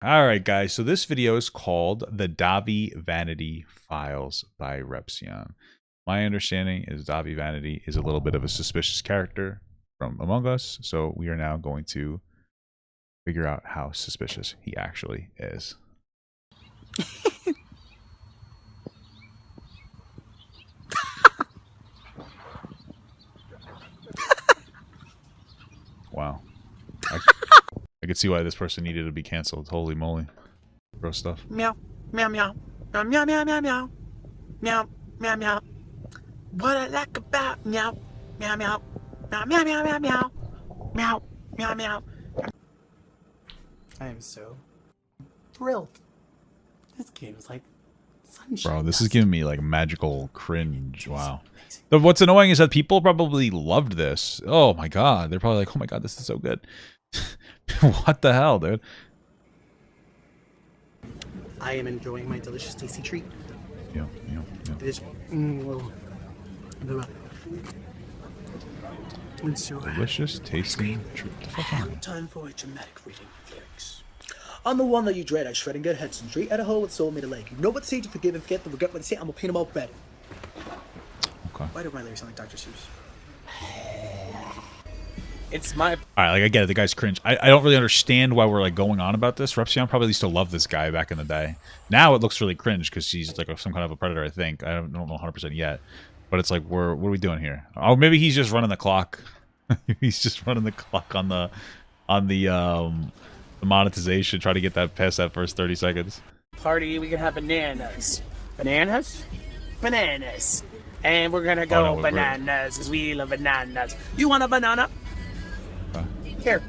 All right, guys. So this video is called The Dahvie Vanity Files by Repsion. My understanding is Dahvie Vanity is a little bit of a suspicious character from Among Us. So we are now going to figure out how suspicious he actually is. Wow. I could see why this person needed to be canceled. Holy moly. Gross stuff. Meow, meow, meow, meow, meow, meow, meow, meow, meow, meow, meow. What I like about meow, meow, meow, meow, meow, meow, meow, meow, meow, meow, meow. I am so thrilled. This game is like sunshine. Bro, this is giving me like magical cringe. Wow. But what's annoying is that people probably loved this. Oh my god. They're probably like, oh my god, this is so good. What the hell, dude? I am enjoying my delicious, tasty treat. Yeah. It is. It's so Delicious, tasty treat. What the fuck on? time for a dramatic reading of lyrics. On the one that you dread, I shred and get head straight at a hole with soul made a leg. You know what to say to forgive and forget, but regret what to say, I'm gonna paint them all red. Okay. Why do my lyrics sound like Dr. Seuss? It's my... Alright, like I get it, the guy's cringe. I don't really understand why we're like going on about this. Repsion probably used to love this guy back in the day. Now it looks really cringe because he's like some kind of a predator, I think. I don't know 100% yet. But it's like, what are we doing here? Oh, maybe he's just running the clock. He's just running the clock on the monetization, try to get that past that first 30 seconds. Party, we can have bananas. Bananas? Bananas. And we're gonna go no, bananas, because we love bananas. You want a banana? Here.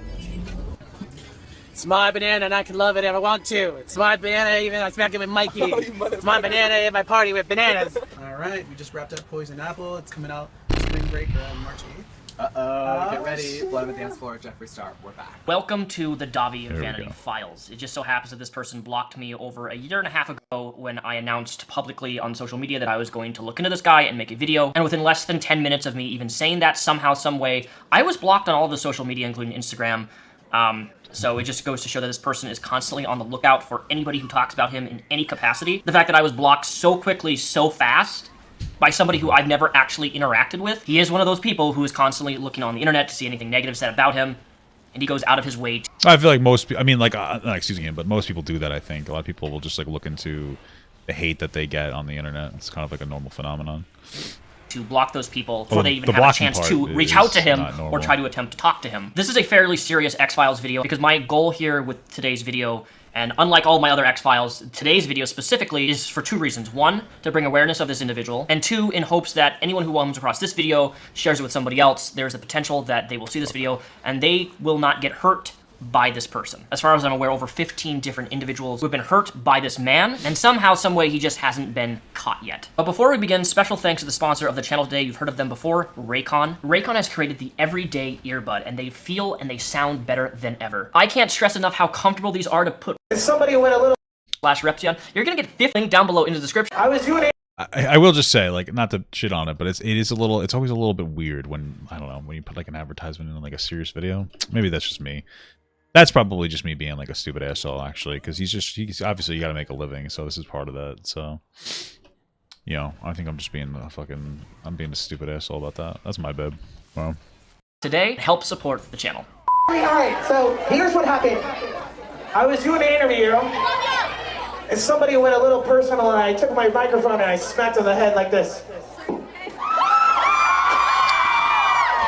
It's my banana and I can love it if I want to. It's my banana even if I smack it with Mikey. It's my banana if I party with bananas. Alright, we just wrapped up Poison Apple. It's coming out spring break on March 8th. Get ready. Blood on the dance floor. Jeffree Star. We're back. Welcome to the Dahvie There we Vanity go. Files. It just so happens that this person blocked me over a year and a half ago when I announced publicly on social media that I was going to look into this guy and make a video. And within less than 10 minutes of me even saying that somehow, some way, I was blocked on all of the social media, including Instagram. So it just goes to show that this person is constantly on the lookout for anybody who talks about him in any capacity. The fact that I was blocked so quickly, so fast, by somebody who I've never actually interacted with. He is one of those people who is constantly looking on the internet to see anything negative said about him, and he goes out of his way to... I feel like most people, I mean, like, not excusing him, but most people do that, I think. A lot of people will just, like, look into the hate that they get on the internet. It's kind of like a normal phenomenon. block those people before they even the have a blocking chance part to reach out to him not normal. or try to attempt to talk to him. This is a fairly serious X-Files video because my goal here with today's video, and unlike all my other X-Files, today's video specifically is for two reasons. One, to bring awareness of this individual, and two, in hopes that anyone who comes across this video shares it with somebody else. There's a potential that they will see this video and they will not get hurt by this person. As far as I'm aware, over 15 different individuals who have been hurt by this man, and somehow, some way, he just hasn't been caught yet. But before we begin, special thanks to the sponsor of the channel today. You've heard of them before, Raycon. Raycon has created the everyday earbud, and they feel and they sound better than ever. I can't stress enough how comfortable these are to put Somebody went a little... /Repsion. You're gonna get 5th link down below in the description. I was doing it. I will just say, like, not to shit on it, but it's always a little bit weird when, I don't know, when you put like an advertisement in like a serious video. Maybe that's just me. That's probably just me being like a stupid asshole, actually, because he's obviously you got to make a living, so this is part of that. So, you know, I think I'm just being I'm being a stupid asshole about that. That's my bad. Well, Today, help support the channel. Alright, so here's what happened. I was doing an interview, and somebody went a little personal, and I took my microphone and I smacked on the head like this.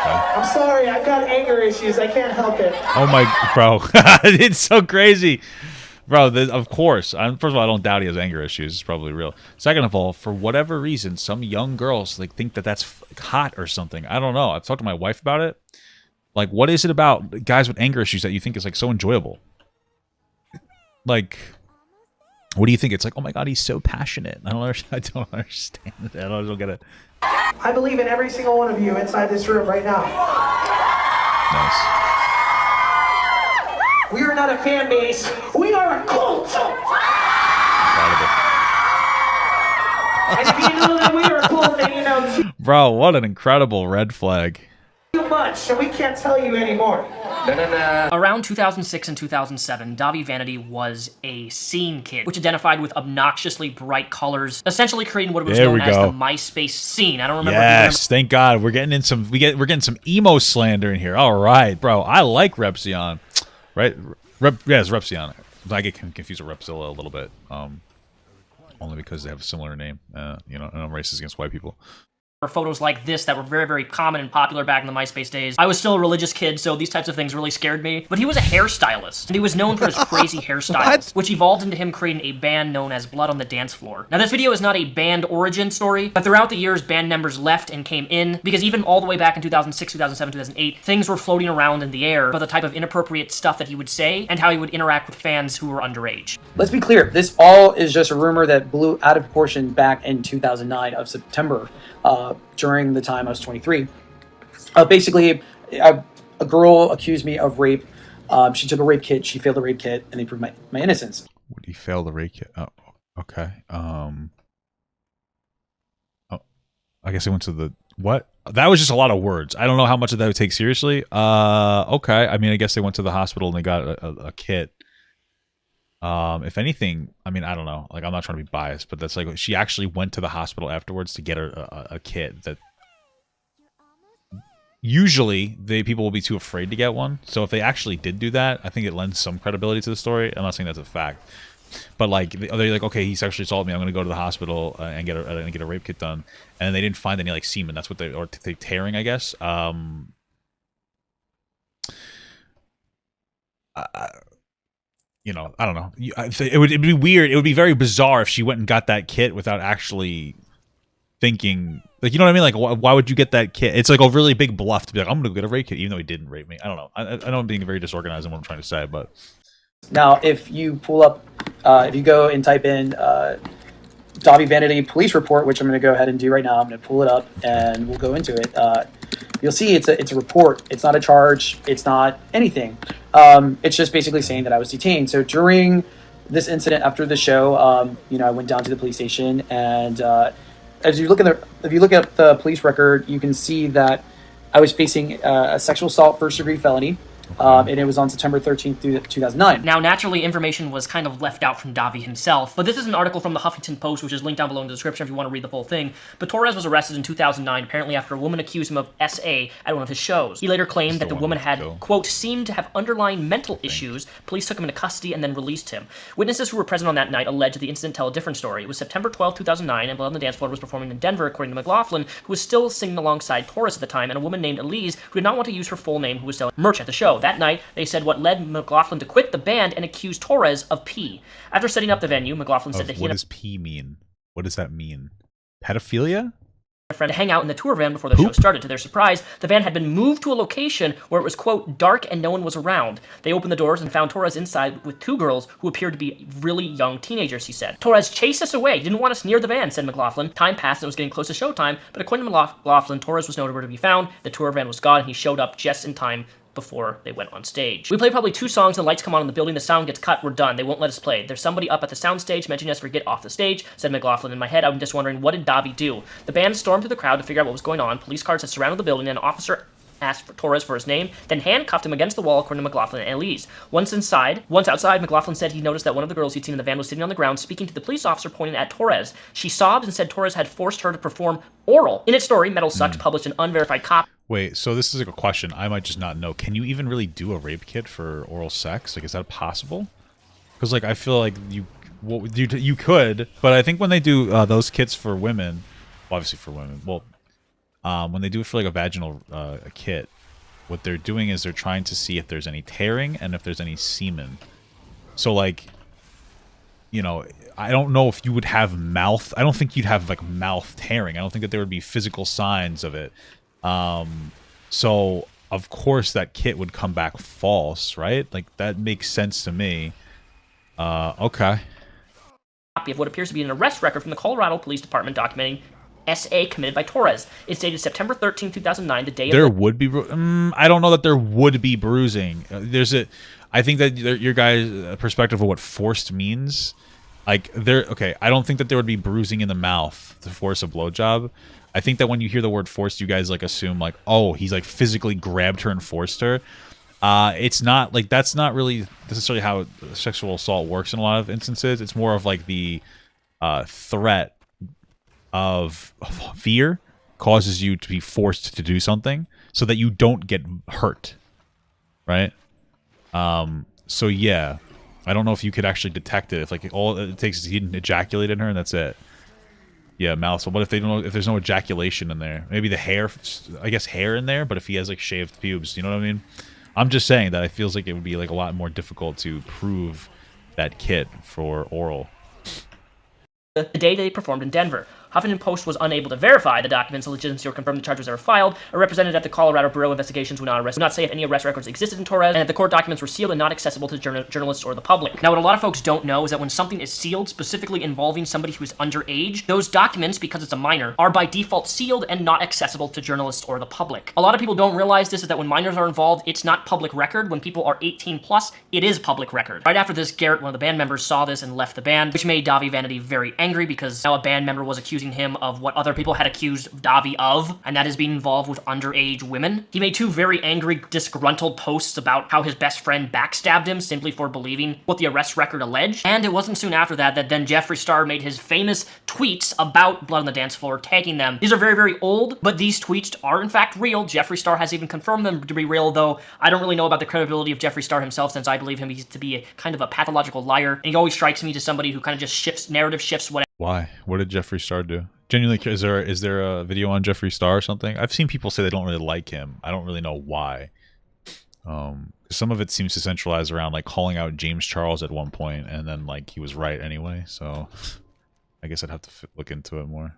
I'm sorry, I've got anger issues. I can't help it. oh my, bro, it's so crazy, bro. Of course, first of all, I don't doubt he has anger issues. It's probably real. Second of all, for whatever reason, some young girls like think that that's hot or something. I don't know. I've talked to my wife about it. Like, what is it about guys with anger issues that you think is like so enjoyable? Like, what do you think? It's like, oh my god, he's so passionate. I don't understand it. I don't get it. I believe in every single one of you inside this room right now. Nice. We are not a fan base. We are a cult. Proud And if you know that we are a cult, then you know of it. Bro, what an incredible red flag. too much, and we can't tell you anymore. Around 2006 and 2007, Dahvie Vanity was a scene kid, which identified with obnoxiously bright colors, essentially creating what was known as the MySpace scene. I don't remember. Yes, thank God. We're getting in some. We're getting some emo slander in here. All right, bro. I like Repzion, right? Yes, Repzion. I get confused with Repzilla a little bit, only because they have a similar name. You know, and I'm racist against white people. Photos like this that were very, very common and popular back in the MySpace days. I was still a religious kid, so these types of things really scared me. But he was a hairstylist, and he was known for his crazy hairstyles, which evolved into him creating a band known as Blood on the Dance Floor. Now, this video is not a band origin story, but throughout the years, band members left and came in, because even all the way back in 2006, 2007, 2008, things were floating around in the air about the type of inappropriate stuff that he would say and how he would interact with fans who were underage. Let's be clear, this all is just a rumor that blew out of proportion back in 2009 of September. During the time I was 23. Basically, a girl accused me of rape. She took a rape kit, she failed the rape kit, and they proved my innocence. Would he fail the rape kit? Oh, okay. Oh, I guess I went to the... What? That was just a lot of words. I don't know how much of that would take seriously. Okay. I mean, I guess they went to the hospital and they got a kit. If anything, I mean, I don't know. Like, I'm not trying to be biased, but that's like she actually went to the hospital afterwards to get a kit. That usually people will be too afraid to get one. So if they actually did do that, I think it lends some credibility to the story. I'm not saying that's a fact, but like they're like, okay, he sexually assaulted me. I'm gonna go to the hospital and get a rape kit done, and they didn't find any like semen. That's what they tearing, I guess. You know, I don't know. It'd be weird. It would be very bizarre if she went and got that kit without actually thinking. Like, you know what I mean? Like, why would you get that kit? It's like a really big bluff to be like, I'm going to get a rape kit, even though he didn't rape me. I don't know. I know I'm being very disorganized in what I'm trying to say, but... Now, if you pull up, if you go and type in Dahvie Vanity police report, which I'm going to go ahead and do right now, I'm going to pull it up and we'll go into it. You'll see it's a report. It's not a charge. It's not anything. It's just basically saying that I was detained. So during this incident after the show, you know, I went down to the police station, and if you look at the police record, you can see that I was facing a sexual assault first-degree felony. And it was on September 13th, 2009. Now, naturally, information was kind of left out from Dahvie himself, but this is an article from the Huffington Post, which is linked down below in the description if you want to read the whole thing. But Torres was arrested in 2009, apparently after a woman accused him of SA at one of his shows. He later claimed that the woman had, quote, seemed to have underlying mental issues. Police took him into custody and then released him. Witnesses who were present on that night alleged the incident tell a different story. It was September 12, 2009, and Blood on the Dance Floor was performing in Denver, according to McLaughlin, who was still singing alongside Torres at the time, and a woman named Elise, who did not want to use her full name, who was selling merch at the show. That night, they said what led McLaughlin to quit the band and accuse Torres of P. After setting up the venue, McLaughlin said that he What does P mean? What does that mean? Pedophilia? A friend to hang out in the tour van before the show started. To their surprise, the van had been moved to a location where it was, quote, dark and no one was around. They opened the doors and found Torres inside with two girls who appeared to be really young teenagers, he said. Torres chased us away, didn't want us near the van, said McLaughlin. Time passed and it was getting close to showtime, but according to McLaughlin, Torres was nowhere to be found. The tour van was gone and he showed up just in time before they went on stage. We play probably 2 songs and the lights come on in the building, the sound gets cut, we're done. They won't let us play. There's somebody up at the sound stage mentioning us for get off the stage, said McLaughlin. In my head, I'm just wondering, what did Dahvie do? The band stormed through the crowd to figure out what was going on. Police cars had surrounded the building and an officer asked for Torres for his name, then handcuffed him against the wall, according to McLaughlin and Elise. Once outside, McLaughlin said he noticed that one of the girls he'd seen in the van was sitting on the ground speaking to the police officer pointing at Torres. She sobbed and said Torres had forced her to perform oral. In its story, Metal Sucks published an unverified copy. Wait, so this is like a question I might just not know. Can you even really do a rape kit for oral sex? Like, is that possible? Because, like, I feel like you could, but I think when they do those kits for women, well, obviously for women, well, when they do it for like a vaginal kit, what they're doing is they're trying to see if there's any tearing and if there's any semen. So, like, you know, I don't know if you would have mouth. I don't think you'd have like mouth tearing. I don't think that there would be physical signs of it. So of course that kit would come back false, right? Like, that makes sense to me. Okay. Copy of what appears to be an arrest record from the Colorado Police Department documenting SA committed by Torres. It's dated September 13, 2009, the day of... There would be... I don't know that there would be bruising. I think that your guys' perspective of what forced means... Like, okay, I don't think that there would be bruising in the mouth to force a blowjob. I think that when you hear the word forced, you guys like assume like, oh, he's like physically grabbed her and forced her. It's not like, that's not really necessarily how sexual assault works in a lot of instances. It's more of like the threat of fear causes you to be forced to do something so that you don't get hurt, right? So yeah, I don't know if you could actually detect it. If like all it takes is he didn't ejaculate in her and that's it. Yeah, mouth. So what if they don't? If there's no ejaculation in there, maybe the hair. I guess hair in there, but if he has like shaved pubes, you know what I mean? I'm just saying that it feels like it would be like a lot more difficult to prove that kit for oral. The day they performed in Denver. Huffington Post was unable to verify the documents' legitimacy or confirm the charges ever filed. A representative at the Colorado Bureau of Investigations would not say if any arrest records existed in Torres, and if the court documents were sealed and not accessible to journalists or the public. Now, what a lot of folks don't know is that when something is sealed, specifically involving somebody who is underage, those documents, because it's a minor, are by default sealed and not accessible to journalists or the public. A lot of people don't realize this, is that when minors are involved, it's not public record. When people are 18 plus, it is public record. Right after this, Garrett, one of the band members, saw this and left the band, which made Dahvie Vanity very angry because now a band member was accusing him of what other people had accused Dahvie of, and that is being involved with underage women. He made 2 very angry, disgruntled posts about how his best friend backstabbed him simply for believing what the arrest record alleged. And it wasn't soon after that then Jeffree Star made his famous tweets about Blood on the Dance Floor, tagging them. These are very, very old, but these tweets are in fact real. Jeffree Star has even confirmed them to be real, though I don't really know about the credibility of Jeffree Star himself, since I believe him to be a kind of a pathological liar. And he always strikes me to somebody who kind of just shifts, narrative shifts, whatever. Why? What did Jeffree Star do? Genuinely, is there a video on Jeffree Star or something? I've seen people say they don't really like him. I don't really know why. Some of it seems to centralize around like calling out James Charles at one point, and then like he was right anyway. So I guess I'd have to look into it more.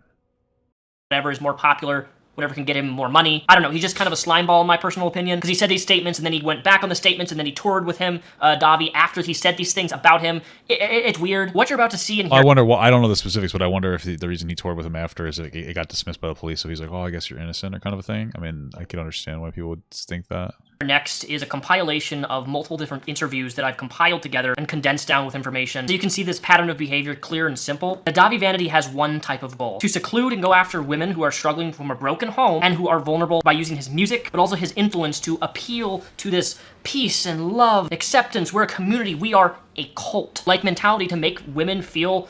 Whatever is more popular, whatever can get him more money. I don't know. He's just kind of a slimeball in my personal opinion, because he said these statements and then he went back on the statements and then he toured with him, Dahvie, after he said these things about him. It's weird. What you're about to see and hear. I wonder. Well, I don't know the specifics, but I wonder if the reason he toured with him after is that it got dismissed by the police. So he's like, "Oh, I guess you're innocent," or kind of a thing. I mean, I can understand why people would think that. Next is a compilation of multiple different interviews that I've compiled together and condensed down with information. So you can see this pattern of behavior clear and simple. The Dahvie Vanity has one type of goal: to seclude and go after women who are struggling from a broken home and who are vulnerable, by using his music, but also his influence to appeal to this peace and love, acceptance. We're a community. We are a cult-like mentality to make women feel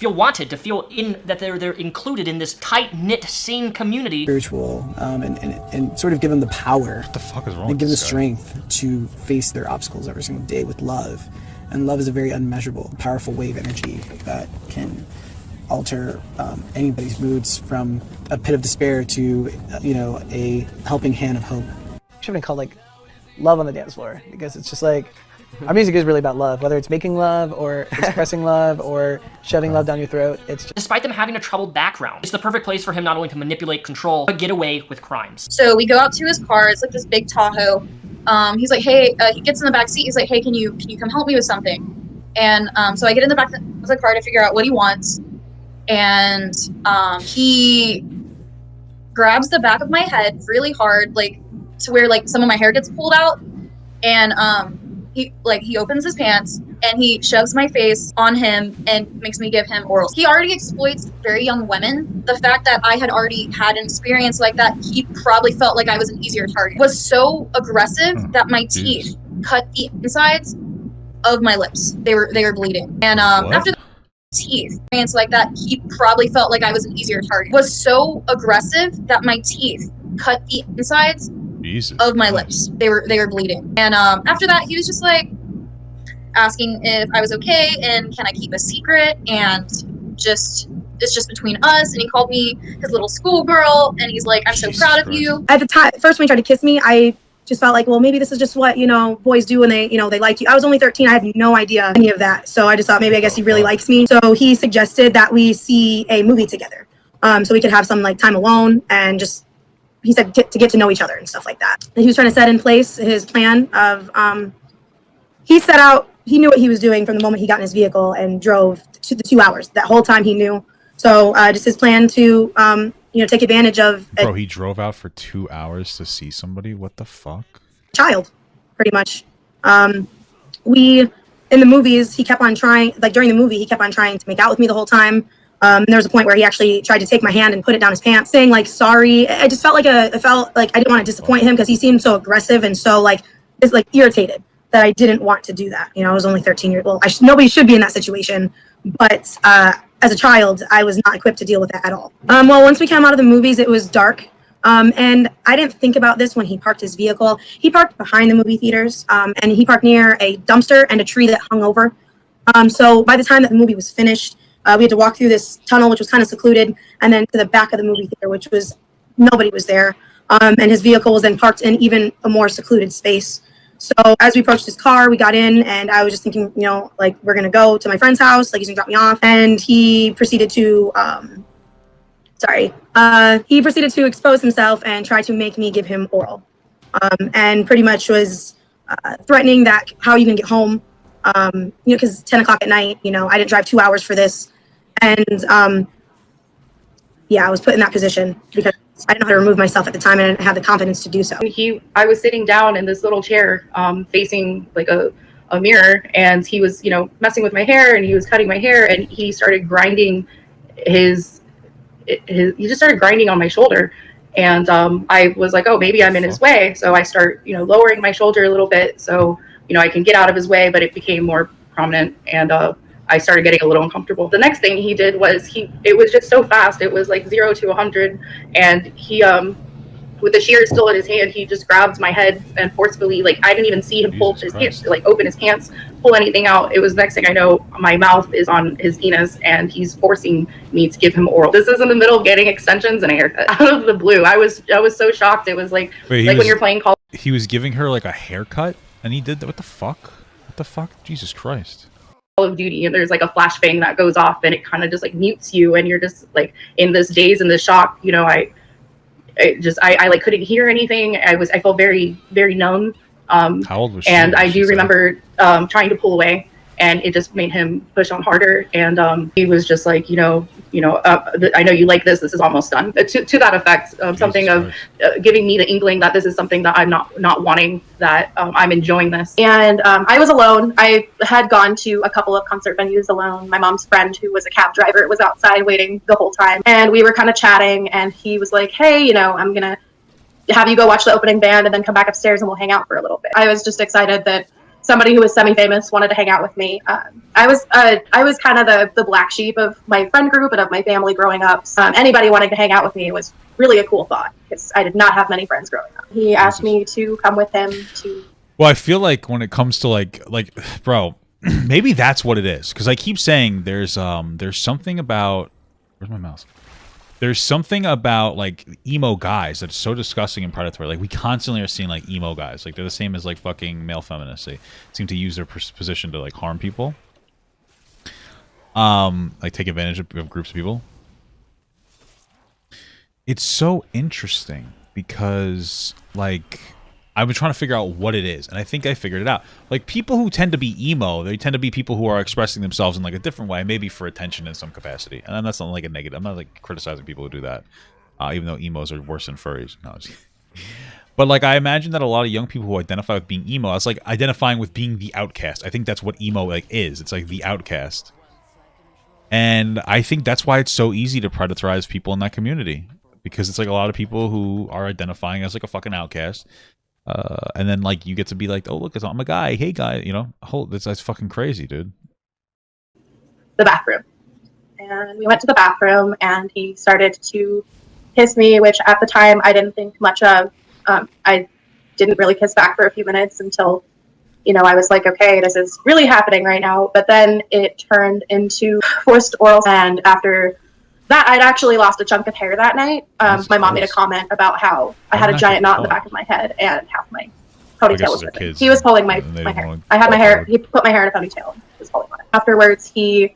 wanted, to feel that they're included in this tight-knit, sane community. Spiritual, and sort of give them the power. What the fuck is wrong and with give them the this guy? strength to face their obstacles every single day with love. And love is a very unmeasurable, powerful wave energy that can alter anybody's moods from a pit of despair to, a helping hand of hope. Should have been called like Love on the Dance Floor, because it's just like, our music is really about love, whether it's making love or expressing love or shoving love down your throat. It's just... Despite them having a troubled background, it's the perfect place for him not only to manipulate, control, but get away with crimes. So we go out to his car. It's like this big Tahoe. He's like, hey, he gets in the back seat. He's like, hey, can you come help me with something? And so I get in the back of the car to figure out what he wants. And he grabs the back of my head really hard, like to where like some of my hair gets pulled out. And he opens his pants and he shoves my face on him and makes me give him oral. He already exploits very young women. The fact that I had already had an experience like that, he probably felt like I was an easier target. Was so aggressive that my teeth cut the insides of my lips. They were bleeding. And after the teeth experience like that, he probably felt like I was an easier target. Was so aggressive that my teeth cut the insides of my lips. They were bleeding. And after that, he was just like asking if I was okay and can I keep a secret, and it's just between us. And he called me his little schoolgirl, and he's like, I'm so proud of you. At the time, first when he tried to kiss me, I just felt like, well, maybe this is just what, boys do when they, they like you. I was only 13. I had no idea any of that. So I just thought maybe I guess he really likes me. So he suggested that we see a movie together. So we could have some like time alone and just, he said to get to know each other and stuff like that. And he was trying to set in place his plan of, he knew what he was doing from the moment he got in his vehicle and drove to the 2 hours. That whole time he knew. So just his plan to, take advantage of Bro, he drove out for 2 hours to see somebody? What the fuck? Child, pretty much. In the movies, he kept on trying, like during the movie, he kept on trying to make out with me the whole time. There was a point where he actually tried to take my hand and put it down his pants, saying like sorry. I just felt like I felt like I didn't want to disappoint him because he seemed so aggressive and so like irritated that I didn't want to do that. You know, I was only 13 years old. Nobody should be in that situation, but as a child, I was not equipped to deal with that at all. Well, once we came out of the movies, it was dark. And I didn't think about this when he parked his vehicle. He parked behind the movie theaters, and he parked near a dumpster and a tree that hung over. So by the time that the movie was finished, we had to walk through this tunnel, which was kind of secluded, and then to the back of the movie theater, which was nobody was there. And his vehicle was then parked in even a more secluded space. So as we approached his car, we got in, and I was just thinking, you know, like, we're going to go to my friend's house, like, he's going to drop me off. And he proceeded to, he proceeded to expose himself and try to make me give him oral. And pretty much was threatening that how you can get home, you know, because 10 o'clock at night, you know, I didn't drive 2 hours for this. And yeah, I was put in that position because I didn't know how to remove myself at the time and I didn't have the confidence to do so. I was sitting down in this little chair, facing like a mirror, and he was, you know, messing with my hair, and he was cutting my hair, and he started grinding he just started grinding on my shoulder. And I was like, oh, maybe I'm in his way. So I start, you know, lowering my shoulder a little bit so, you know, I can get out of his way, but it became more prominent, and I started getting a little uncomfortable. The next thing he did was it was just so fast. It was like 0 to 100. And he, with the shears still in his hand, he just grabbed my head and forcefully, like, I didn't even see him pull his pants, like open his pants, pull anything out. It was the next thing I know, my mouth is on his penis and he's forcing me to give him oral. This is in the middle of getting extensions and a haircut out of the blue. I was so shocked. It was like, when you're playing Call. He was giving her like a haircut and he did that. What the fuck? What the fuck? Jesus Christ. Call of Duty, and there's like a flashbang that goes off and it kind of just like mutes you, and you're just like in this daze and this shock. You know, I like couldn't hear anything. I felt very, very numb. How old was she? And I do remember trying to pull away, and it just made him push on harder. And he was just like, I know you like this. This is almost done. To that effect, something of giving me the inkling that this is something that I'm not wanting, that I'm enjoying this. And I was alone. I had gone to a couple of concert venues alone. My mom's friend, who was a cab driver, was outside waiting the whole time. And we were kind of chatting, and he was like, hey, you know, I'm going to have you go watch the opening band and then come back upstairs and we'll hang out for a little bit. I was just excited that somebody who was semi-famous wanted to hang out with me. I was kind of the black sheep of my friend group and of my family growing up. Anybody wanting to hang out with me was really a cool thought, because I did not have many friends growing up. He asked me to come with him to... Well, I feel like when it comes to like, bro, maybe that's what it is. Because I keep saying there's something about... Where's my mouse? There's something about like emo guys that's so disgusting and predatory. Like, we constantly are seeing like emo guys. Like, they're the same as like fucking male feminists. They seem to use their position to like harm people. Like take advantage of groups of people. It's so interesting because like I've been trying to figure out what it is, and I think I figured it out. Like, people who tend to be emo, they tend to be people who are expressing themselves in like a different way, maybe for attention in some capacity. And that's not like a negative. I'm not like criticizing people who do that, even though emos are worse than furries. No, but like, I imagine that a lot of young people who identify with being emo, it's like identifying with being the outcast. I think that's what emo like is. It's like the outcast, and I think that's why it's so easy to predatorize people in that community, because it's like a lot of people who are identifying as like a fucking outcast. And then like you get to be like, oh look, I'm a guy, hey guy, you know, that's fucking crazy, dude. The bathroom, and we went to the bathroom, and he started to kiss me, which at the time I didn't think much of. I didn't really kiss back for a few minutes until, you know, I was like, okay, this is really happening right now. But then it turned into forced oral, and after that, I'd actually lost a chunk of hair that night. My mom made a comment about how I had a giant knot in the back of my head and half my ponytail was ripping. He was pulling my hair. I had my hair. He put my hair in a ponytail and was pulling on it. Afterwards, he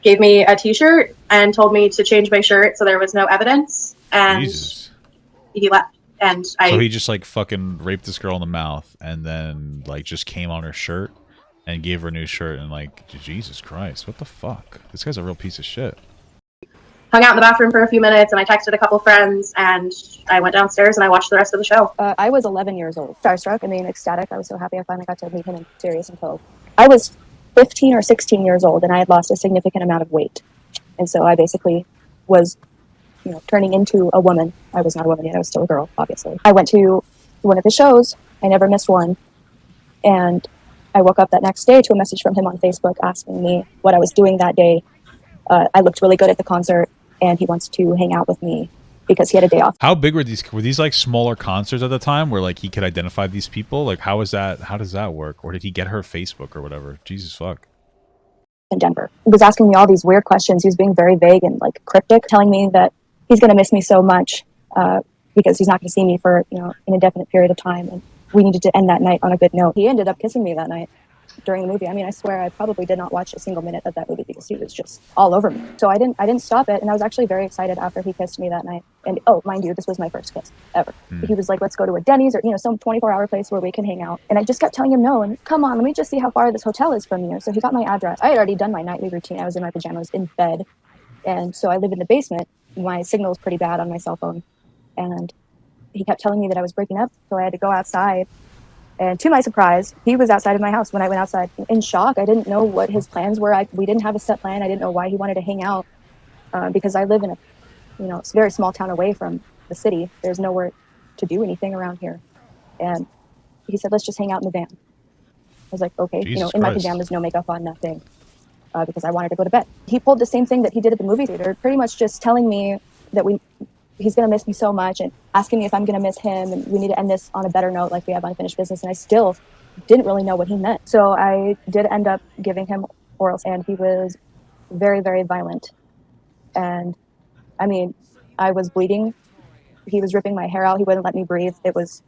gave me a t-shirt and told me to change my shirt so there was no evidence. And Jesus. He left. And so he just like fucking raped this girl in the mouth and then like just came on her shirt and gave her a new shirt, and like, Jesus Christ, what the fuck? This guy's a real piece of shit. Hung out in the bathroom for a few minutes, and I texted a couple friends, and I went downstairs and I watched the rest of the show. I was 11 years old. Starstruck, I mean, ecstatic. I was so happy I finally got to meet him in serious and total. I was 15 or 16 years old, and I had lost a significant amount of weight. And so I basically was, you know, turning into a woman. I was not a woman yet. I was still a girl, obviously. I went to one of his shows. I never missed one. And I woke up that next day to a message from him on Facebook asking me what I was doing that day. I looked really good at the concert, and he wants to hang out with me because he had a day off. How big were these? Were these like smaller concerts at the time where like he could identify these people? Like how is that? How does that work? Or did he get her Facebook or whatever? Jesus fuck. In Denver, he was asking me all these weird questions. He was being very vague and like cryptic, telling me that he's going to miss me so much because he's not going to see me for, you know, an indefinite period of time, and we needed to end that night on a good note. He ended up kissing me that night during the movie. I mean, I swear I probably did not watch a single minute of that movie because he was just all over me. So I didn't stop it, and I was actually very excited after he kissed me that night. And oh, mind you, this was my first kiss ever. He was like, let's go to a Denny's or, you know, some 24-hour place where we can hang out. And I just kept telling him no, and come on, let me just see how far this hotel is from you. So he got my address. I had already done my nightly routine. I was in my pajamas in bed, and so I live in the basement. My signal is pretty bad on my cell phone, and he kept telling me that I was breaking up, so I had to go outside. And to my surprise, he was outside of my house when I went outside in shock. I didn't know what his plans were. We didn't have a set plan. I didn't know why he wanted to hang out because I live in a, you know, it's a very small town away from the city. There's nowhere to do anything around here. And he said, let's just hang out in the van. I was like, okay, Jesus you know, in my Christ. pajamas, no makeup on, nothing, because I wanted to go to bed. He pulled the same thing that he did at the movie theater, pretty much just telling me that he's going to miss me so much and asking me if I'm going to miss him, and we need to end this on a better note, like we have unfinished business. And I still didn't really know what he meant. So I did end up giving him oral, and he was very, very violent. And I mean, I was bleeding. He was ripping my hair out. He wouldn't let me breathe. It was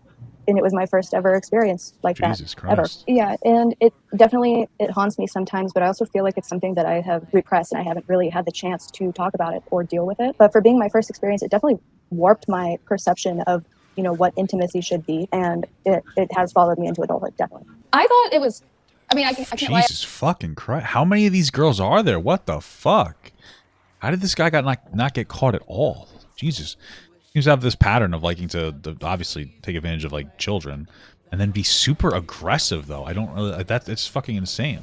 my first ever experience like Jesus that ever. Christ. Yeah, and it definitely, it haunts me sometimes, but I also feel like it's something that I have repressed, and I haven't really had the chance to talk about it or deal with it. But for being my first experience, it definitely warped my perception of, you know, what intimacy should be, and it has followed me into adulthood, definitely. I thought it was. I mean, I can't lie. Jesus fucking Christ. How many of these girls are there? What the fuck? How did this guy not get caught at all? Jesus. He seems to have this pattern of liking to obviously take advantage of like children and then be super aggressive though. I don't really, it's fucking insane.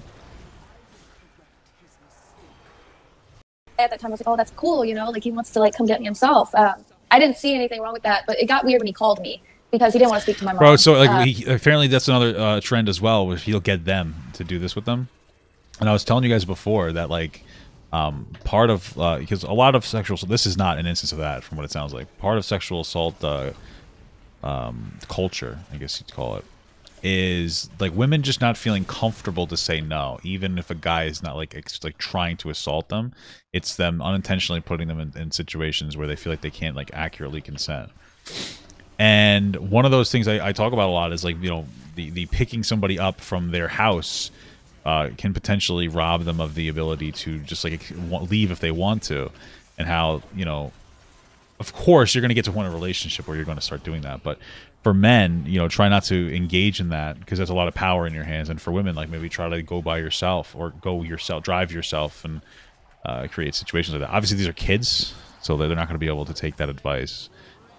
At that time, I was like, oh, that's cool, you know, like he wants to like come get me himself. I didn't see anything wrong with that, but it got weird when he called me because he didn't want to speak to my mom. Bro, so like apparently that's another trend as well, where he'll get them to do this with them. And I was telling you guys before that like part of because a lot of sexual, so this is not an instance of that from what it sounds like. Part of sexual assault culture, I guess you'd call it, is like women just not feeling comfortable to say no, even if a guy is not like trying to assault them. It's them unintentionally putting them in situations where they feel like they can't like accurately consent. And one of those things I talk about a lot is like, you know, the picking somebody up from their house can potentially rob them of the ability to just like leave if they want to, and how, you know, of course you're going to get to a relationship where you're going to start doing that, but for men, you know, try not to engage in that because there's a lot of power in your hands. And for women, like maybe try to go by yourself or drive yourself and create situations like that. Obviously these are kids, so they're not going to be able to take that advice.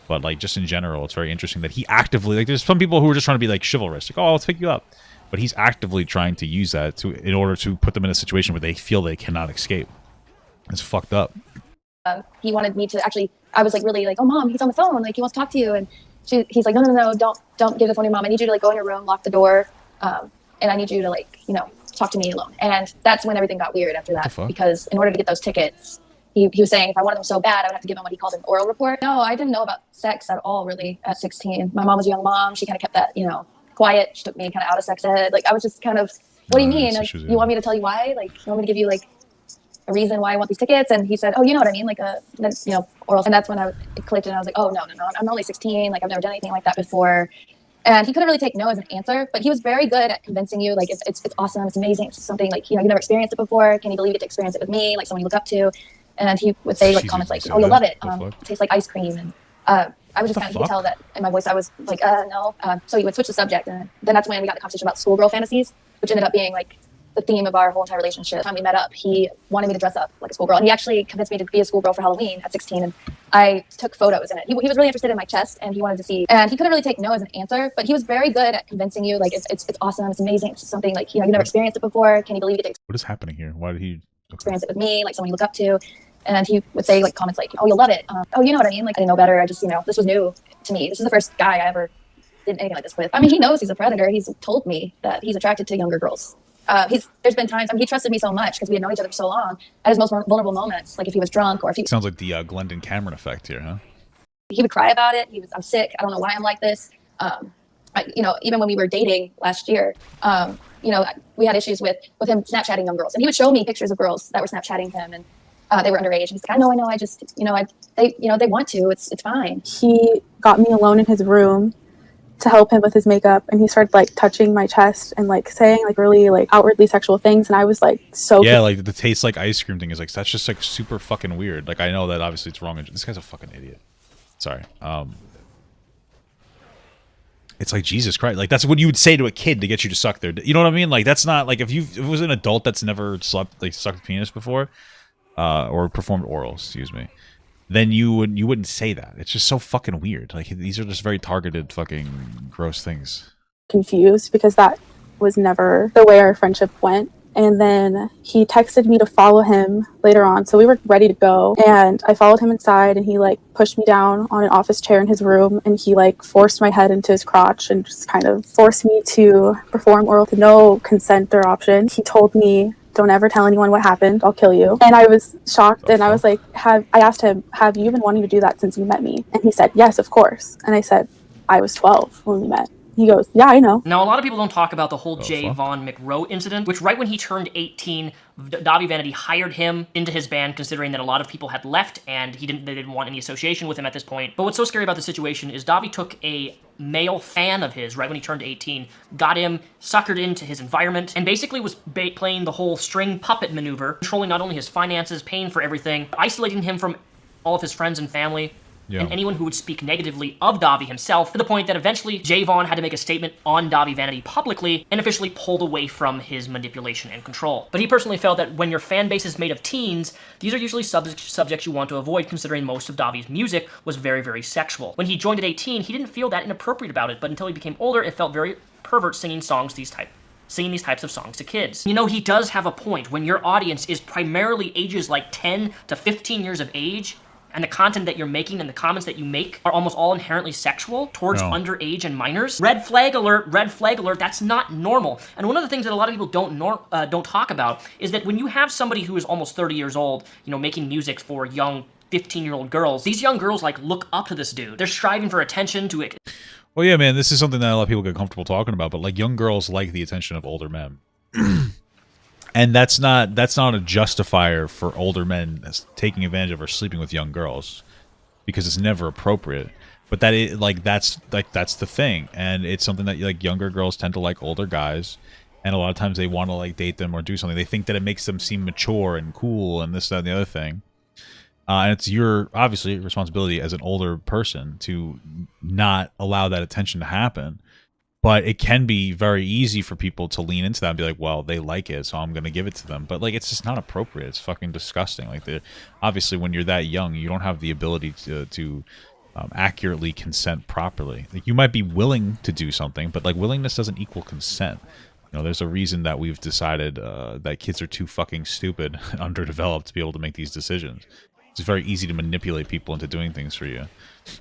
But like just in general, it's very interesting that he actively, like there's some people who are just trying to be like chivalrous, like, oh, let's pick you up. But he's actively trying to use that in order to put them in a situation where they feel they cannot escape. It's fucked up. He wanted me to actually. I was like really like, oh mom, he's on the phone, like he wants to talk to you, and he's like, no, don't give the phone to your mom. I need you to like go in your room, lock the door, and I need you to like, you know, talk to me alone. And that's when everything got weird after that, because in order to get those tickets, he was saying if I wanted them so bad, I would have to give him what he called an oral report. No, I didn't know about sex at all really at 16. My mom was a young mom. She kind of kept that, you know, quiet. She took me kind of out of sex ed. Like I was just kind of, what do you mean? Like, you want me to tell you why? Like you want me to give you like a reason why I want these tickets? And he said, oh, you know what I mean? Like you know, oral. And that's when it clicked, and I was like, oh no, I'm only 16. Like I've never done anything like that before. And he couldn't really take no as an answer, but he was very good at convincing you, like it's awesome, it's amazing, it's something like, you know, you've never experienced it before. Can you believe you get to experience it with me? Like someone you look up to. And he would say like comments like, oh, you'll love it. It tastes like ice cream. And I was just kind of, you could tell that in my voice, I was like, no. So he would switch the subject. And then that's when we got the conversation about schoolgirl fantasies, which ended up being like the theme of our whole entire relationship. The time we met up, he wanted me to dress up like a schoolgirl. And he actually convinced me to be a schoolgirl for Halloween at 16. And I took photos in it. He was really interested in my chest, and he wanted to see. And he couldn't really take no as an answer, but he was very good at convincing you, like it's awesome, it's amazing, it's something like, you know, you've never experienced it before. Can you believe you get to What is happening here? Why did he experience it with me? Like someone you look up to. And he would say like comments like, "Oh, you'll love it. Oh, you know what I mean? Like I didn't know better. I just, this was new to me. This is the first guy I ever did anything like this with. I mean, he knows he's a predator. He's told me that he's attracted to younger girls. There's been times, he trusted me so much because we had known each other for so long. At his most vulnerable moments, like if he was drunk or if he sounds like the Glendon Cameron effect here, huh? He would cry about it. I'm sick. I don't know why I'm like this. Even when we were dating last year, we had issues with him Snapchatting young girls, and he would show me pictures of girls that were Snapchatting him, and they were underage. And he's like, I know. I just, they want to. It's fine. He got me alone in his room to help him with his makeup, and he started like touching my chest and like saying like really like outwardly sexual things, and I was like so like the taste like ice cream thing is like that's just like super fucking weird. Like I know that obviously it's wrong. This guy's a fucking idiot. Sorry. It's like Jesus Christ. Like that's what you would say to a kid to get you to suck their. You know what I mean? Like that's not like if it was an adult that's never sucked a penis before, or performed oral. Excuse me. Then you wouldn't say that. It's just so fucking weird. Like these are just very targeted fucking gross things. confused because that was never the way our friendship went. And then he texted me to follow him later on. So we were ready to go. And I followed him inside, and he like pushed me down on an office chair in his room, and he like forced my head into his crotch and just kind of forced me to perform oral with no consent or option. He told me, don't ever tell anyone what happened. I'll kill you. And I was shocked. And I was like, I asked him, have you been wanting to do that since you met me? And he said, yes, of course. And I said, I was 12 when we met. He goes, yeah, I know. Now, a lot of people don't talk about the whole Jay Von McRoe incident, which right when he turned 18, Dahvie Vanity hired him into his band, considering that a lot of people had left and they didn't want any association with him at this point. But what's so scary about the situation is Dahvie took a male fan of his right when he turned 18, got him suckered into his environment, and basically was playing the whole string puppet maneuver, controlling not only his finances, paying for everything, isolating him from all of his friends and family. Yeah. And anyone who would speak negatively of Dahvie himself, to the point that eventually Jay Von had to make a statement on Dahvie Vanity publicly and officially pulled away from his manipulation and control. But he personally felt that when your fan base is made of teens, these are usually subjects you want to avoid, considering most of Dahvie's music was very, very sexual. When he joined at 18, he didn't feel that inappropriate about it, but until he became older, it felt very pervert singing these types of songs to kids. You know, he does have a point. When your audience is primarily ages like 10 to 15 years of age, and the content that you're making and the comments that you make are almost all inherently sexual towards underage and minors. Red flag alert, that's not normal. And one of the things that a lot of people don't talk about is that when you have somebody who is almost 30 years old, you know, making music for young 15-year-old girls, these young girls like look up to this dude. They're striving for attention to it. Well, yeah, man, this is something that a lot of people get comfortable talking about, but like young girls like the attention of older men. And that's not a justifier for older men taking advantage of or sleeping with young girls, because it's never appropriate. But that's the thing, and it's something that like younger girls tend to like older guys, and a lot of times they want to like date them or do something. They think that it makes them seem mature and cool and this, that, and the other thing. And it's your obviously responsibility as an older person to not allow that attention to happen. But it can be very easy for people to lean into that and be like, well, they like it, so I'm going to give it to them. But, like, it's just not appropriate. It's fucking disgusting. Like, obviously, when you're that young, you don't have the ability to accurately consent properly. Like, you might be willing to do something, but, like, willingness doesn't equal consent. You know, there's a reason that we've decided that kids are too fucking stupid and underdeveloped to be able to make these decisions. It's very easy to manipulate people into doing things for you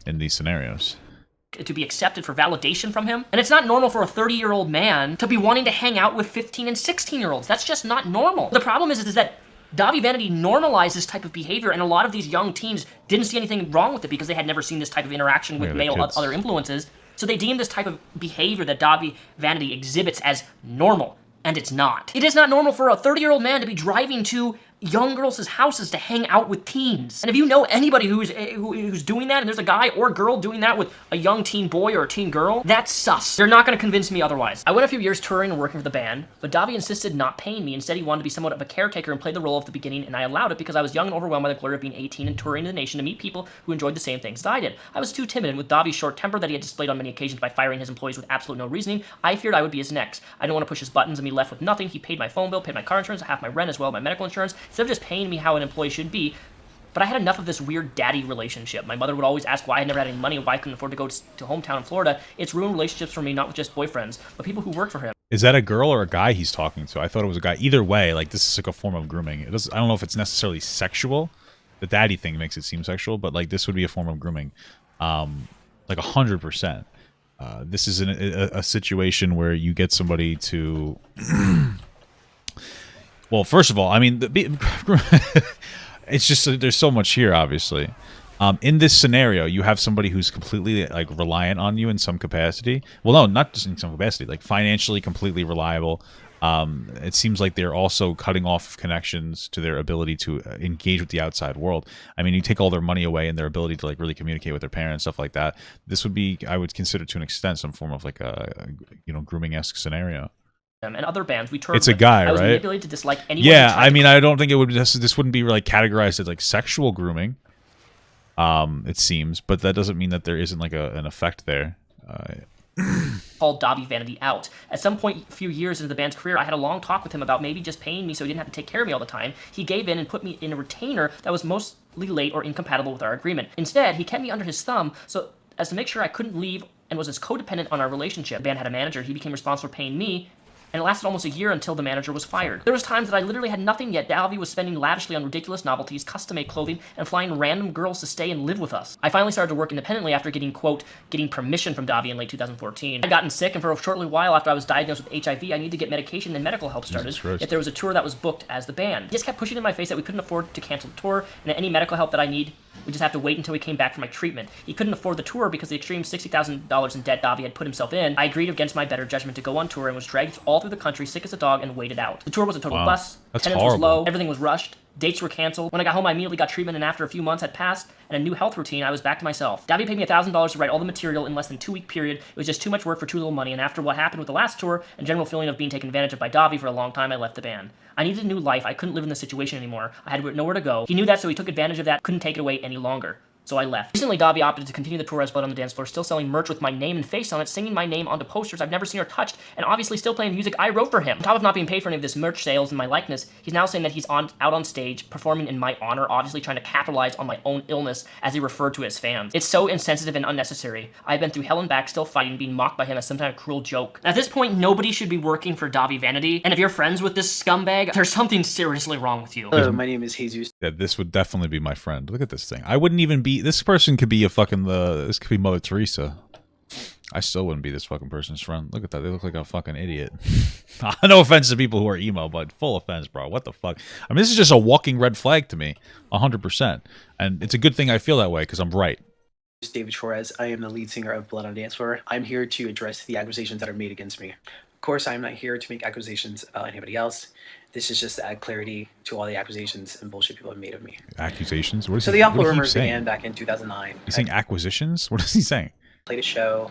in these scenarios. To be accepted for validation from him. And it's not normal for a 30-year-old man to be wanting to hang out with 15 and 16-year-olds. That's just not normal. The problem is that Dahvie Vanity normalized this type of behavior, and a lot of these young teens didn't see anything wrong with it because they had never seen this type of interaction with other influences. So they deemed this type of behavior that Dahvie Vanity exhibits as normal. And it's not. It is not normal for a 30-year-old man to be driving to young girls' houses to hang out with teens. And if you know anybody who's doing that, and there's a guy or girl doing that with a young teen boy or a teen girl, that's sus. They're not going to convince me otherwise. I went a few years touring and working for the band, but Dahvie insisted not paying me. Instead, he wanted to be somewhat of a caretaker and play the role at the beginning, and I allowed it because I was young and overwhelmed by the glory of being 18 and touring the nation to meet people who enjoyed the same things as I did. I was too timid, and with Dahvie's short temper that he had displayed on many occasions by firing his employees with absolute no reasoning, I feared I would be his next. I didn't want to push his buttons and be left with nothing. He paid my phone bill, paid my car insurance, half my rent as well, my medical insurance, instead of just paying me how an employee should be. But I had enough of this weird daddy relationship. My mother would always ask why I never had any money and why I couldn't afford to go to hometown in Florida. It's ruined relationships for me, not with just boyfriends, but people who work for him. Is that a girl or a guy he's talking to? I thought it was a guy. Either way, like, this is like a form of grooming. I don't know if it's necessarily sexual. the daddy thing makes it seem sexual, but like this would be a form of grooming, like 100%. This is a situation where you get somebody to. Well, first of all, I mean, it's just there's so much here, obviously. In this scenario, you have somebody who's completely like reliant on you in some capacity. Well, no, not just in some capacity, like financially completely reliable. It seems like they're also cutting off connections to their ability to engage with the outside world. I mean, you take all their money away and their ability to like really communicate with their parents, stuff like that. This would be, I would consider to an extent, some form of like a, grooming-esque scenario. And other bands we toured It's a guy, I was right? manipulated to dislike anyone. Yeah, I mean, I don't think it would. This wouldn't be like categorized as like sexual grooming. It seems, but that doesn't mean that there isn't like an effect there. Called Dahvie Vanity out. At some point, a few years into the band's career, I had a long talk with him about maybe just paying me so he didn't have to take care of me all the time. He gave in and put me in a retainer that was mostly late or incompatible with our agreement. Instead, he kept me under his thumb so as to make sure I couldn't leave and was as codependent on our relationship. The band had a manager. He became responsible for paying me, and it lasted almost a year until the manager was fired. There was times that I literally had nothing yet. Dahvie was spending lavishly on ridiculous novelties, custom-made clothing, and flying random girls to stay and live with us. I finally started to work independently after getting, quote, getting permission from Dahvie in late 2014. I'd gotten sick, and for a shortly while after I was diagnosed with HIV, I needed to get medication and medical help started. Yet there was a tour that was booked as the band. He just kept pushing in my face that we couldn't afford to cancel the tour, and that any medical help that I need, we just have to wait until we came back from my treatment. He couldn't afford the tour because the extreme $60,000 in debt Dahvie had put himself in. I agreed against my better judgment to go on tour and was dragged all through the country sick as a dog and waited out. The tour was a total bust. Attendance was low. Everything was rushed. Dates were canceled. When I got home, I immediately got treatment, and after a few months had passed and a new health routine, I was back to myself. Dahvie paid me $1,000 to write all the material in less than a 2-week period. It was just too much work for too little money, and after what happened with the last tour and general feeling of being taken advantage of by Dahvie for a long time, I left the band. I needed a new life. I couldn't live in this situation anymore. I had nowhere to go. He knew that, so he took advantage of that. Couldn't take it away any longer. So I left. Recently, Dahvie opted to continue the tour as Blood on the Dance Floor, still selling merch with my name and face on it, singing my name onto posters I've never seen or touched, and obviously still playing music I wrote for him. On top of not being paid for any of this merch sales and my likeness, he's now saying that he's out on stage, performing in my honor, obviously trying to capitalize on my own illness, as he referred to his fans. It's so insensitive and unnecessary. I've been through hell and back, still fighting, being mocked by him as some kind of cruel joke. At this point, nobody should be working for Dahvie Vanity, and if you're friends with this scumbag, there's something seriously wrong with you. Hello, my name is Jesus. Yeah, this would definitely be my friend. Look at this thing. I wouldn't even be. This person could be a fucking this could be Mother Teresa. I still wouldn't be this fucking person's friend. Look at that. They look like a fucking idiot. No offense to people who are emo, but full offense, bro. What the fuck? I mean, this is just a walking red flag to me. 100%. And it's a good thing I feel that way because I'm right. David Torres. I am the lead singer of Blood on the Dance Floor. I'm here to address the accusations that are made against me. Of course, I'm not here to make accusations about anybody else. This is just to add clarity to all the accusations and bullshit people have made of me. Accusations? What is so he, the awful what rumors saying? began back in 2009. He's saying acquisitions? What is he saying? Played a show,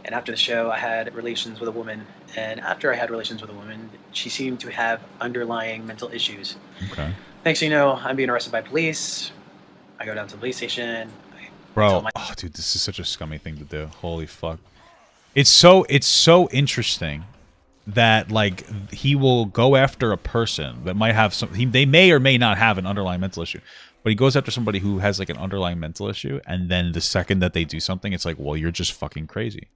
and after the show, I had relations with a woman. And after I had relations with a woman, she seemed to have underlying mental issues. Okay. Next thing you know, I'm being arrested by police. I go down to the police station. Bro, oh, dude, this is such a scummy thing to do. Holy fuck. It's so interesting that like he will go after a person that might have they may or may not have an underlying mental issue, but he goes after somebody who has like an underlying mental issue, and then the second that they do something, it's like, well, you're just fucking crazy.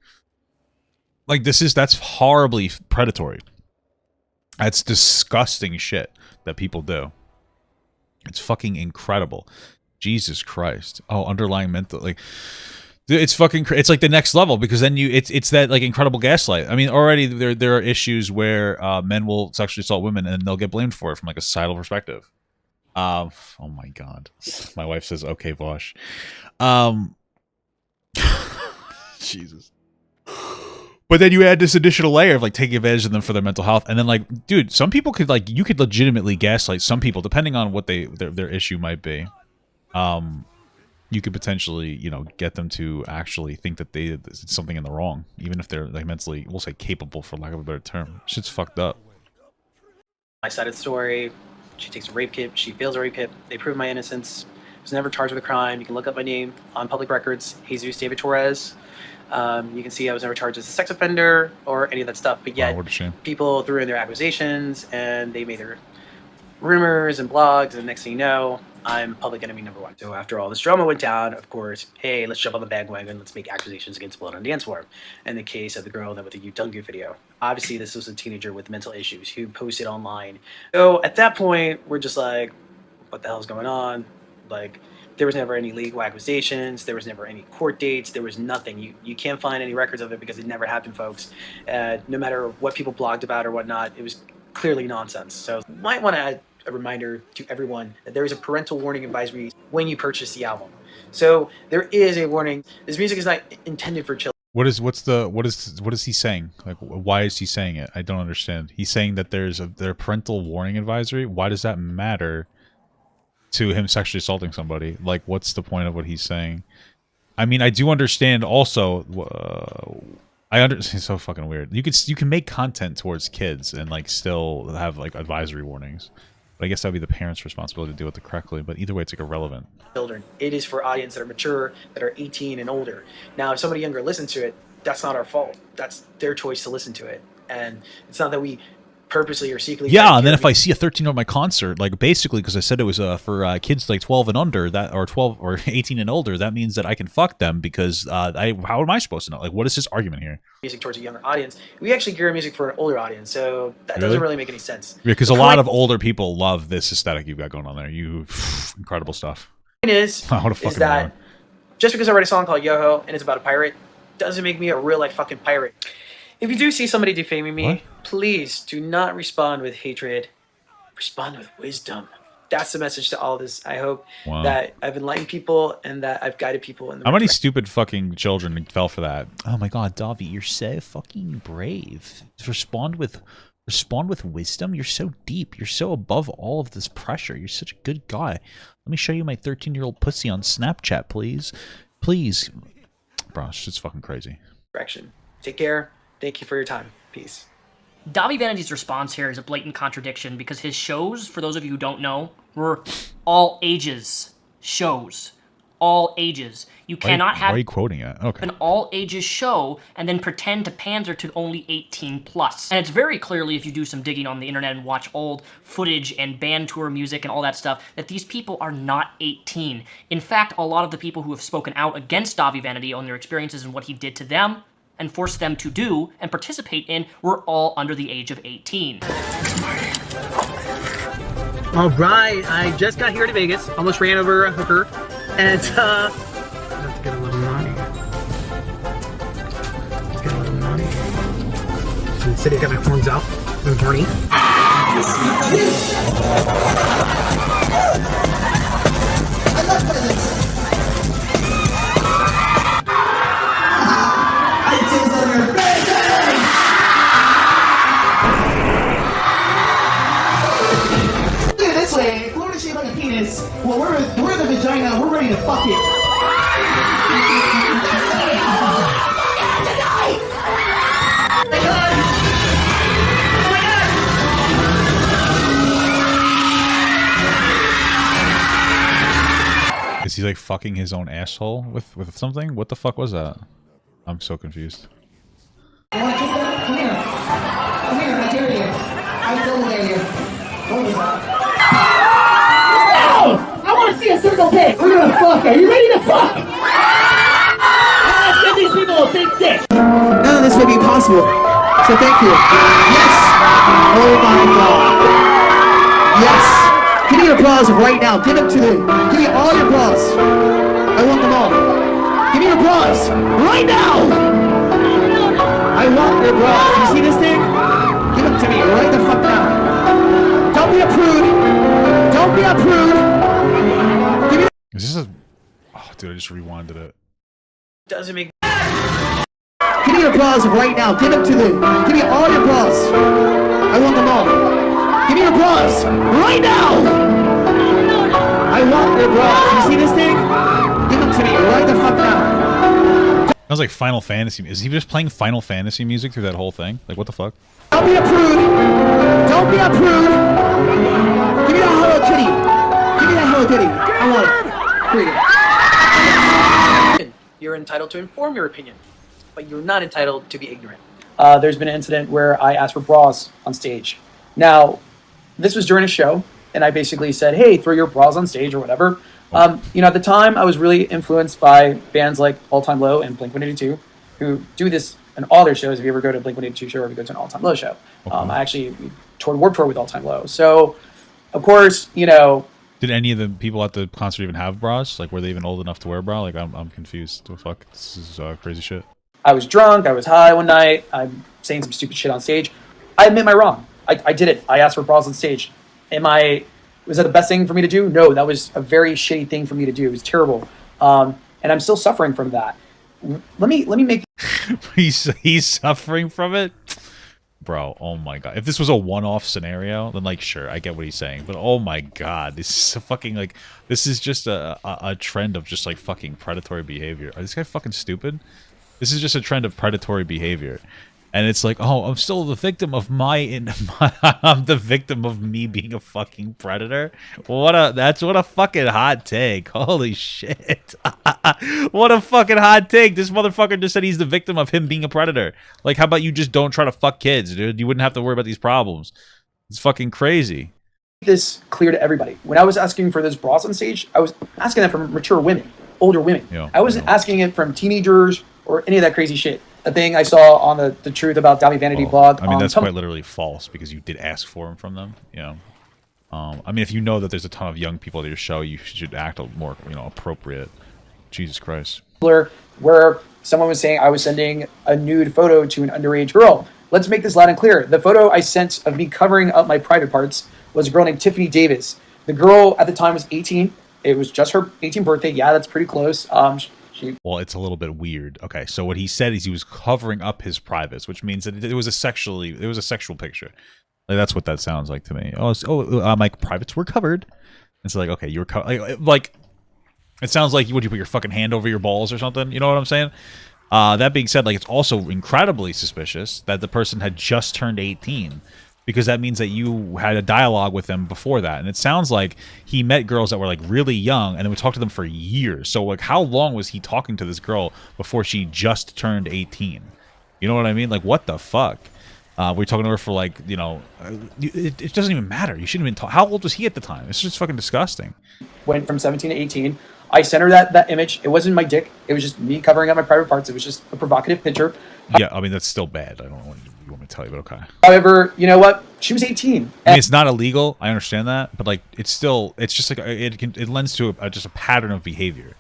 Like that's horribly predatory. That's disgusting shit that people do. It's fucking incredible. Jesus Christ. Oh, underlying mental, like, it's fucking it's like the next level, because then it's that like incredible gaslight. I mean, already there are issues where men will sexually assault women and they'll get blamed for it from like a societal perspective. Oh my god. My wife says, okay, Vosh. Jesus. But then you add this additional layer of like taking advantage of them for their mental health, and then like, dude, some people could like, you could legitimately gaslight some people depending on what their issue might be. You could potentially, you know, get them to actually think that they did something in the wrong, even if they're like mentally, we'll say, capable, for lack of a better term. Shit's fucked up. My side of the story, she takes a rape kit, she fails a rape kit, they prove my innocence. I was never charged with a crime. You can look up my name on public records, Jesus David Torres. You can see I was never charged as a sex offender or any of that stuff, but yet people threw in their accusations and they made their rumors and blogs, and the next thing you know, I'm public enemy number one. So after all this drama went down, of course, hey, let's jump on the bandwagon, let's make accusations against Blood on the Dance Floor. In the case of the girl that with the You Dungu video. Obviously, this was a teenager with mental issues who posted online. So at that point, we're just like, what the hell's going on? Like, there was never any legal accusations. There was never any court dates. There was nothing. You can't find any records of it because it never happened, folks. No matter what people blogged about or whatnot, it was clearly nonsense. So you might want to add a reminder to everyone that there is a parental warning advisory when you purchase the album. So there is a warning. This music is not intended for children. What is he saying? Like, why is he saying it? I don't understand. He's saying that there's a parental warning advisory. Why does that matter to him sexually assaulting somebody? Like, what's the point of what he's saying? I mean, I do understand also. It's so fucking weird. You can make content towards kids and like still have like advisory warnings. But I guess that would be the parents' responsibility to do it correctly. But either way, it's like irrelevant. Children. It is for audience that are mature, that are 18 and older. Now, if somebody younger listens to it, that's not our fault. That's their choice to listen to it. And it's not that we purposely or secretly... Yeah, and then if I see a 13-year-old at my concert, like basically because I said it was for kids like 12 and under, that or 12 or 18 and older, that means that I can fuck them because how am I supposed to know? Like, what is his argument here? Music towards a younger audience. We actually gear music for an older audience, so that doesn't really make any sense. Because a lot of older people love this aesthetic you've got going on there. Incredible stuff. The point is that just because I write a song called Yoho and it's about a pirate doesn't make me a real life fucking pirate. If you do see somebody defaming me, please do not respond with hatred. Respond with wisdom. That's the message to all of this. I hope that I've enlightened people and that I've guided people in the How many stupid fucking children fell for that? Oh my god, Dahvie, you're so fucking brave. Respond with wisdom. You're so deep. You're so above all of this pressure. You're such a good guy. Let me show you my 13-year-old pussy on Snapchat, please. Please. Bro, it's fucking crazy. Direction. Take care. Thank you for your time. Peace. Dahvie Vanity's response here is a blatant contradiction because his shows, for those of you who don't know, were all ages shows. All ages. You cannot have why are you quoting it? Okay. An all ages show and then pretend to pander to only 18 plus. And it's very clearly, if you do some digging on the internet and watch old footage and band tour music and all that stuff, that these people are not 18. In fact, a lot of the people who have spoken out against Dahvie Vanity on their experiences and what he did to them and forced them to do and participate in were all under the age of 18. All right, I just got here to Vegas. Almost ran over a hooker. And, let's get a little naughty. Let's get a little naughty. In the city, I got my horns out. I'm horny. Look at this way. Florida shaped like a penis. Well, we're the vagina. We're ready to fuck it. Is he like fucking his own asshole with something? What the fuck was that? I'm so confused. You want to kiss them? Come here. Come here, I dare you. I double dare you. What was that? No! I want to see a circle pit. We're gonna fuck. Are you ready to fuck? Let's give these people a big dick. None of this would be possible. So thank you. Yes. Oh my god. Yes. Give me your applause right now. Give it to them. Give me all your applause. I want them all. Give me your applause right now. I want your applause. You see this thing? Give it to me right the fuck now. Don't be a prude. Don't be a prude. Give me. Is this a? Oh, dude, I just rewinded it. Doesn't make. Give me your applause right now. Give it to them. Give me all your applause. I want them all. Give me your applause right now. I want your applause. You see this thing? Give it to me right the fuck now. Sounds like Final Fantasy. Is he just playing Final Fantasy music through that whole thing? Like, what the fuck? Don't be a prude. Don't be a prude. Give me that Hello Kitty. Give me that Hello Kitty. I want it. Bring it. You're entitled to inform your opinion, but you're not entitled to be ignorant. There's been an incident where I asked for bras on stage. Now, this was during a show, and I basically said, hey, throw your bras on stage or whatever. You know, at the time, I was really influenced by bands like All Time Low and Blink-182, who do this in all their shows. If you ever go to a Blink-182 show or if you go to an All Time Low show. I actually toured Warped Tour with All Time Low. So, of course, you know, Did any of the people at the concert even have bras? Like, were they even old enough to wear a bra? Like, I'm confused. What the fuck? This is crazy shit. I was drunk. I was high one night. I'm saying some stupid shit on stage. I admit my wrong. I did it. I asked for bras on stage. Was that the best thing for me to do? No, that was a very shitty thing for me to do. It was terrible. And I'm still suffering from that. Let me make. he's suffering from it, bro. Oh my god. If this was a one-off scenario, then like sure, I get what he's saying. But oh my god, this is a fucking like this is just a trend of just like fucking predatory behavior. Is this guy fucking stupid? This is just a trend of predatory behavior. And it's like, oh, I'm still the victim of I'm the victim of me being a fucking predator. What a fucking hot take. Holy shit. What a fucking hot take. This motherfucker just said he's the victim of him being a predator. Like, how about you just don't try to fuck kids, dude? You wouldn't have to worry about these problems. It's fucking crazy. This clear to everybody. When I was asking for those bras on stage, I was asking that from mature women, older women. Yeah, I wasn't asking it from teenagers or any of that crazy shit. The thing I saw on the Truth About Dahvie Vanity blog. I mean, that's quite literally false because you did ask for them from them. You know, I mean, if you know that there's a ton of young people at your show, you should act more, appropriate. Jesus Christ. Where someone was saying I was sending a nude photo to an underage girl. Let's make this loud and clear. The photo I sent of me covering up my private parts was a girl named Tiffany Davis. The girl at the time was 18. It was just her 18th birthday. Yeah, that's pretty close. Well, it's a little bit weird. Okay, so what he said is he was covering up his privates, which means that it was a sexual picture. Like that's what that sounds like to me. My privates were covered. It's like, okay, you were covered. Like it sounds like would you put your fucking hand over your balls or something? You know what I'm saying? That being said, like it's also incredibly suspicious that the person had just turned 18. Because that means that you had a dialogue with them before that. And it sounds like he met girls that were like really young and then would talk to them for years. So like how long was he talking to this girl before she just turned 18? You know what I mean? Like what the fuck? We're talking to her for like, it doesn't even matter. You shouldn't even talk. How old was he at the time? It's just fucking disgusting. Went from 17 to 18. I sent her that image. It wasn't my dick. It was just me covering up my private parts. It was just a provocative picture. Yeah, I mean, that's still bad. I don't want to tell you, but okay. However, you know what? She was 18. I mean, it's not illegal. I understand that, but like, it's just like it lends to just a pattern of behavior.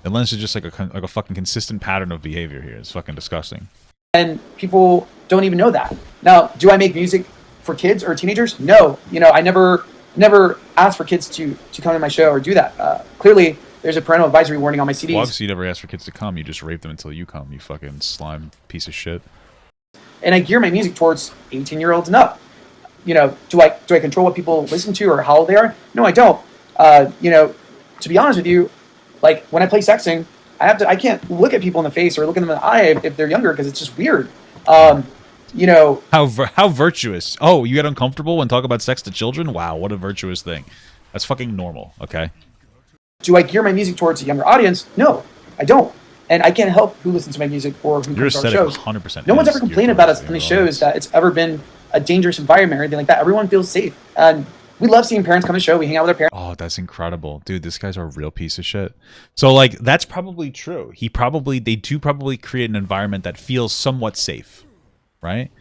It lends to just like a fucking consistent pattern of behavior here. It's fucking disgusting. And people don't even know that. Now, do I make music for kids or teenagers? No. I never asked for kids to come to my show or do that. Clearly, there's a parental advisory warning on my CDs. Well, obviously, you never asked for kids to come. You just rape them until you come. You fucking slime piece of shit. And I gear my music towards 18-year-olds and up. Do I control what people listen to or how old they are? No, I don't. To be honest with you, like when I play sexting, I can't look at people in the face or look at them in the eye if they're younger because it's just weird. How virtuous. Oh, you get uncomfortable when talk about sex to children? Wow, what a virtuous thing. That's fucking normal, okay? Do I gear my music towards a younger audience? No, I don't. And I can't help who listens to my music or who comes to our shows. 100%. No one's ever complained about us on the shows that it's ever been a dangerous environment or anything like that. Everyone feels safe. And we love seeing parents come to the show. We hang out with our parents. Oh, that's incredible. Dude, this guy's a real piece of shit. So, like, that's probably true. They do probably create an environment that feels somewhat safe, right?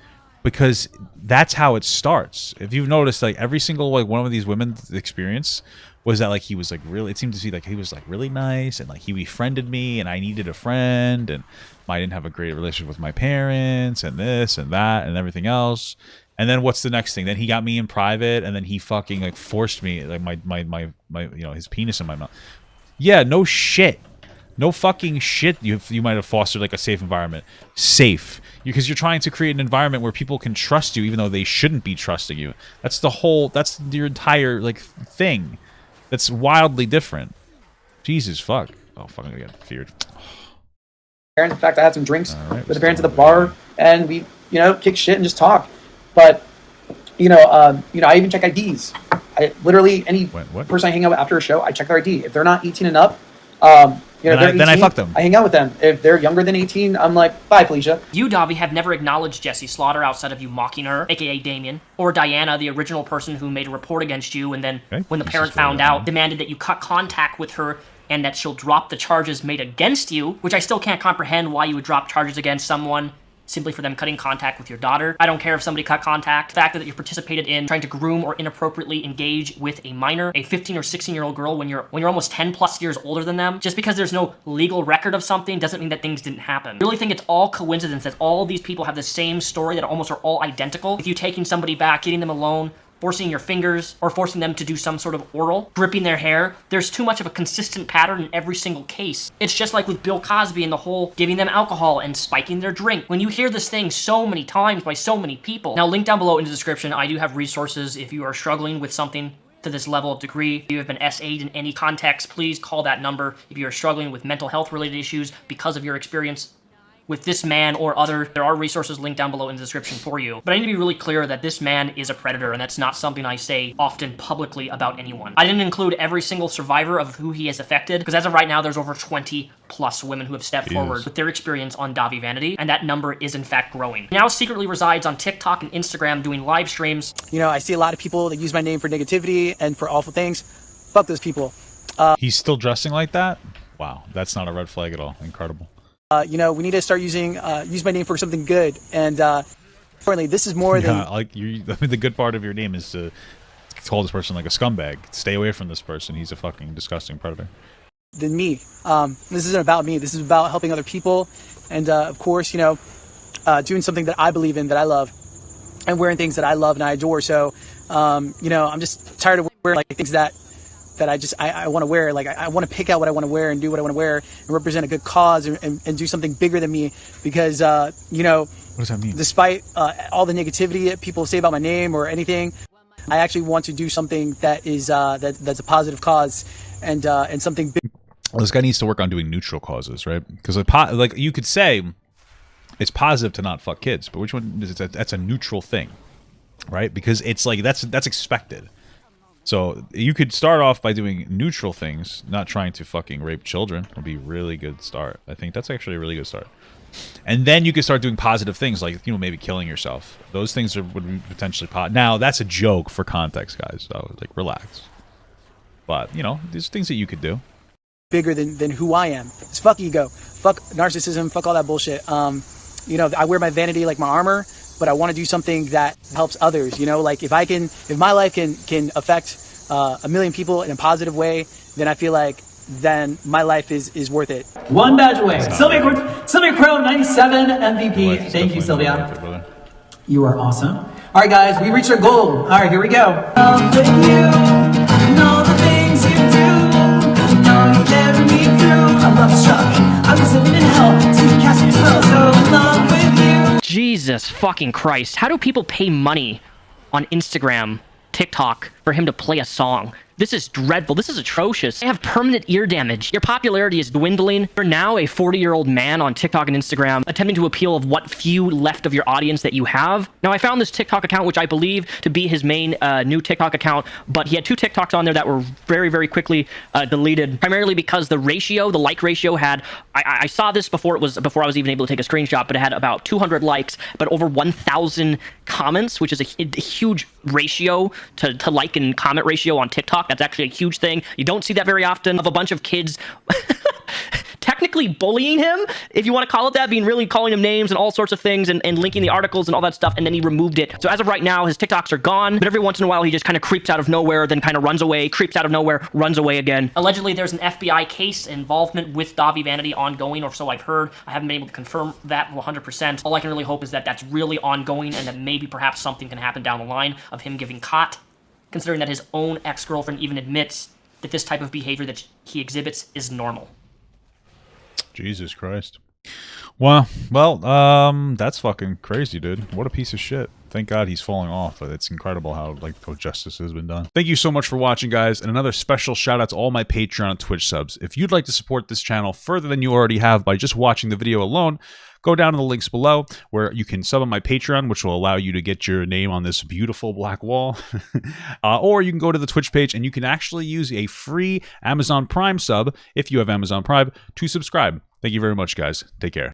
Because that's how it starts. If you've noticed, like, every single, like, one of these women's experience was that, like, he was, like, really, it seemed to be, like, he was, like, really nice, and, like, he befriended me, and I needed a friend, and I didn't have a great relationship with my parents, and this, and that, and everything else. And then what's the next thing? Then he got me in private, and then he fucking, like, forced me, like, my his penis in my mouth. Yeah, no shit. No fucking shit. You might have fostered, like, a safe environment. Safe. Because you're trying to create an environment where people can trust you, even though they shouldn't be trusting you. That's your entire, like, thing. That's wildly different. Jesus, fuck. Oh, fuck, I'm gonna get feared. Parents, in fact, I had some drinks with the parents at the bar, and we, kick shit and just talk. But, I even check IDs. Literally, any person I hang out with after a show, I check their ID. If they're not 18 and up, then I fuck them. I hang out with them. If they're younger than 18, I'm like, bye, Felicia. You, Dahvie, have never acknowledged Jessie Slaughter outside of you mocking her, aka Damien, or Diana, the original person who made a report against you, and then when the parent found out, demanded that you cut contact with her and that she'll drop the charges made against you, which I still can't comprehend why you would drop charges against someone simply for them cutting contact with your daughter. I don't care if somebody cut contact. The fact that you participated in trying to groom or inappropriately engage with a minor, a 15 or 16-year-old girl when you're almost 10 plus years older than them, just because there's no legal record of something doesn't mean that things didn't happen. I really think it's all coincidence that all these people have the same story that almost are all identical. If you taking somebody back, getting them alone, forcing your fingers, or forcing them to do some sort of oral, gripping their hair. There's too much of a consistent pattern in every single case. It's just like with Bill Cosby and the whole giving them alcohol and spiking their drink. When you hear this thing so many times by so many people. Now, link down below in the description, I do have resources if you are struggling with something to this level of degree. If you have been SA'd in any context, please call that number. If you are struggling with mental health related issues because of your experience with this man or other, there are resources linked down below in the description for you. But I need to be really clear that this man is a predator, and that's not something I say often publicly about anyone. I didn't include every single survivor of who he has affected, because as of right now, there's over 20 plus women who have stepped forward with their experience on Dahvie Vanity, and that number is in fact growing. He now secretly resides on TikTok and Instagram doing live streams. You know, I see a lot of people that use my name for negativity and for awful things. Fuck those people. He's still dressing like that? Wow, that's not a red flag at all. Incredible. You know, we need to start using use my name for something good. And importantly, this is more than like you. I mean, the good part of your name is to call this person like a scumbag. Stay away from this person. He's a fucking disgusting predator. Than me. This isn't about me. This is about helping other people, and of course, you know, doing something that I believe in, that I love, and wearing things that I love and I adore. So, you know, I'm just tired of wearing like things that I want to wear. Like I want to pick out what I want to wear and do what I want to wear and represent a good cause and do something bigger than me, because you know, what does that mean? Despite all the negativity that people say about my name or anything, I actually want to do something that is that's a positive cause and something big. Well, this guy needs to work on doing neutral causes, right? Because like you could say it's positive to not fuck kids, but which one is it? That's a neutral thing, right? Because it's like that's expected. So you could start off by doing neutral things, not trying to fucking rape children. Would be a really good start. I think that's actually a really good start. And then you could start doing positive things, like, you know, maybe killing yourself. Those things would be potentially Now, that's a joke for context, guys. So, like, relax. But, you know, there's things that you could do. Bigger than who I am. It's fuck ego. Fuck narcissism. Fuck all that bullshit. You know, I wear my vanity like my armor, but I want to do something that helps others. You know, like if my life can affect a million people in a positive way, then I feel like then my life is worth it. One badge away. Sylvia Crow, 97 MVP. Thank you, Sylvia. You are awesome. All right, guys, we reached our goal. All right, here we go. With you, and all the things you do, you know you carry me through. I'm love struck. I was living in hell till you cast your spell. So in love with you. Jesus fucking Christ. How do people pay money on Instagram, TikTok, for him to play a song? This is dreadful. This is atrocious. I have permanent ear damage. Your popularity is dwindling. You're now a 40-year-old man on TikTok and Instagram attempting to appeal of what few left of your audience that you have. Now, I found this TikTok account, which I believe to be his main new TikTok account, but he had 2 TikToks on there that were very, very quickly deleted, primarily because the like ratio had, I saw this before I was even able to take a screenshot, but it had about 200 likes, but over 1,000 comments, which is a huge ratio to like and comment ratio on TikTok. That's actually a huge thing. You don't see that very often, of a bunch of kids technically bullying him, if you want to call it that, really calling him names and all sorts of things and linking the articles and all that stuff, and then he removed it. So as of right now, his TikToks are gone, but every once in a while he just kind of creeps out of nowhere, then kind of runs away, creeps out of nowhere, runs away again. Allegedly, there's an FBI case involvement with Dahvie Vanity ongoing, or so I've heard. I haven't been able to confirm that 100%. All I can really hope is that that's really ongoing and that maybe perhaps something can happen down the line of him giving caught, considering that his own ex-girlfriend even admits that this type of behavior that he exhibits is normal. Jesus Christ. Well, that's fucking crazy, dude. What a piece of shit. Thank God he's falling off, but it's incredible how justice has been done. Thank you so much for watching, guys, and another special shout out to all my Patreon and Twitch subs. If you'd like to support this channel further than you already have by just watching the video alone, go down in the links below where you can sub on my Patreon, which will allow you to get your name on this beautiful black wall. Or you can go to the Twitch page and you can actually use a free Amazon Prime sub, if you have Amazon Prime, to subscribe. Thank you very much, guys. Take care.